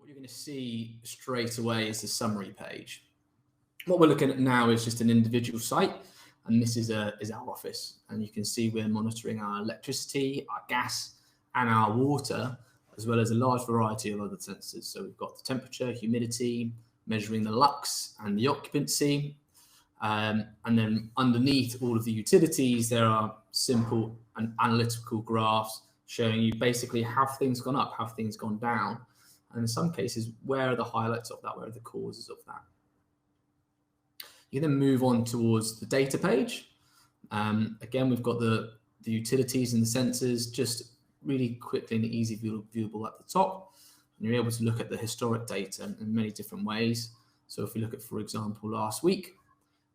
you're going to see straight away is the summary page. What we're looking at now is just an individual site, and this is our office. And you can see we're monitoring our electricity, our gas, and our water, as well as a large variety of other sensors. So we've got the temperature, humidity, measuring the lux and the occupancy. And then underneath all of the utilities, there are simple and analytical graphs showing you basically have things gone up, have things gone down, and in some cases, where are the highlights of that, where are the causes of that. You then move on towards the data page. Again, we've got the utilities and the sensors just really quickly and easy viewable at the top. And you're able to look at the historic data in many different ways. So if we look at, for example, last week,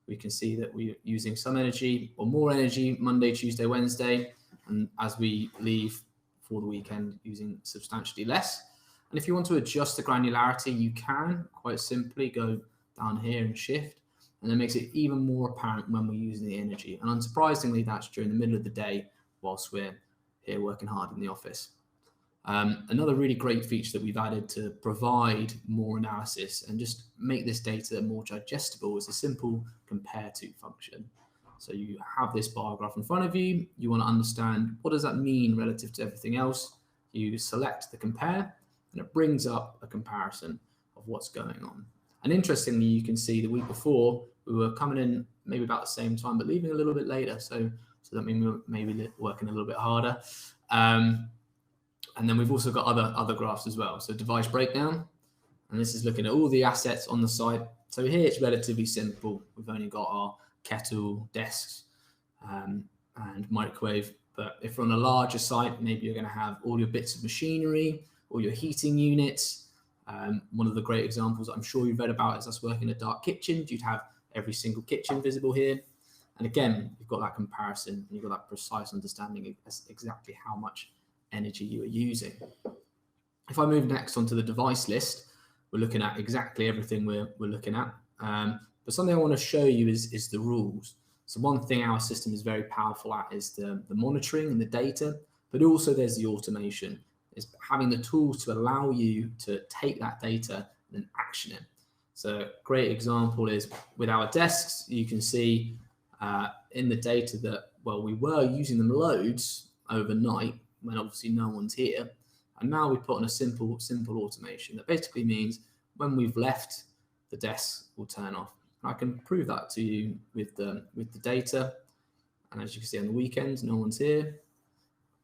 we can see that we're using some energy or more energy Monday, Tuesday, Wednesday, and as we leave for the weekend, using substantially less. And if you want to adjust the granularity, you can quite simply go down here and shift, and it makes it even more apparent when we're using the energy. And unsurprisingly, that's during the middle of the day whilst we're here working hard in the office. Another really great feature that we've added to provide more analysis and just make this data more digestible is a simple compare to function. So you have this bar graph in front of you. You want to understand what does that mean relative to everything else. You select the compare, and it brings up a comparison of what's going on. And interestingly, you can see the week before we were coming in maybe about the same time, but leaving a little bit later. So that means we're maybe working a little bit harder. And then we've also got other graphs as well. So device breakdown, and this is looking at all the assets on the site. So here it's relatively simple. We've only got our kettle, desks, and microwave. But if we're on a larger site, maybe you're going to have all your bits of machinery, all your heating units. One of the great examples I'm sure you've read about is us working in a dark kitchen. You'd have every single kitchen visible here. And again, you've got that comparison, and you've got that precise understanding of exactly how much energy you are using. If I move next onto the device list, we're looking at exactly everything we're looking at. But something I want to show you is the rules. So one thing our system is very powerful at is the monitoring and the data, but also there's the automation, is having the tools to allow you to take that data and then action it. So a great example is with our desks, you can see in the data that, well, we were using them loads overnight when obviously no one's here. And now we put on a simple automation that basically means when we've left, the desk will turn off. And I can prove that to you with the data. And as you can see on the weekends, no one's here.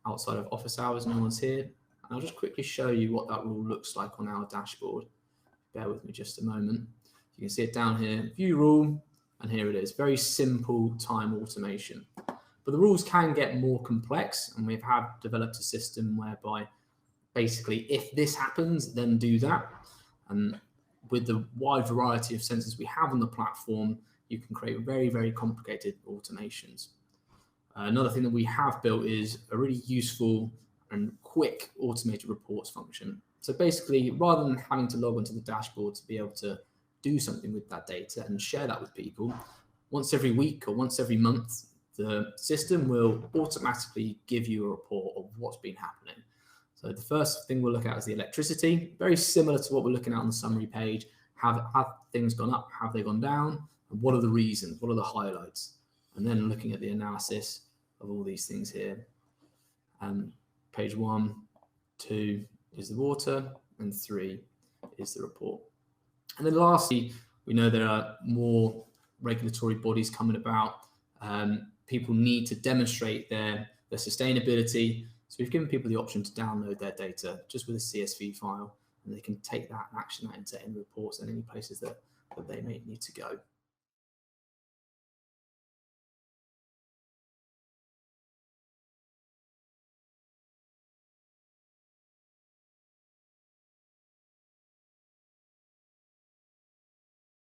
Outside of office hours, no one's here. And I'll just quickly show you what that rule looks like on our dashboard. Bear with me just a moment. You can see it down here, view rule, and here it is. Very simple time automation. But the rules can get more complex, and we've developed a system whereby basically if this happens, then do that. And with the wide variety of sensors we have on the platform, you can create very, very complicated automations. Another thing that we have built is a really useful and quick automated reports function. So basically, rather than having to log onto the dashboard to be able to do something with that data and share that with people, once every week or once every month, the system will automatically give you a report of what's been happening. So the first thing we'll look at is the electricity, very similar to what we're looking at on the summary page. Have things gone up? Have they gone down? And what are the reasons? What are the highlights? And then looking at the analysis of all these things here. Page 1, 2 is the water, and 3 is the report. And then lastly, we know there are more regulatory bodies coming about. People need to demonstrate their sustainability. So we've given people the option to download their data just with a CSV file, and they can take that and action that into any reports and any places that they may need to go.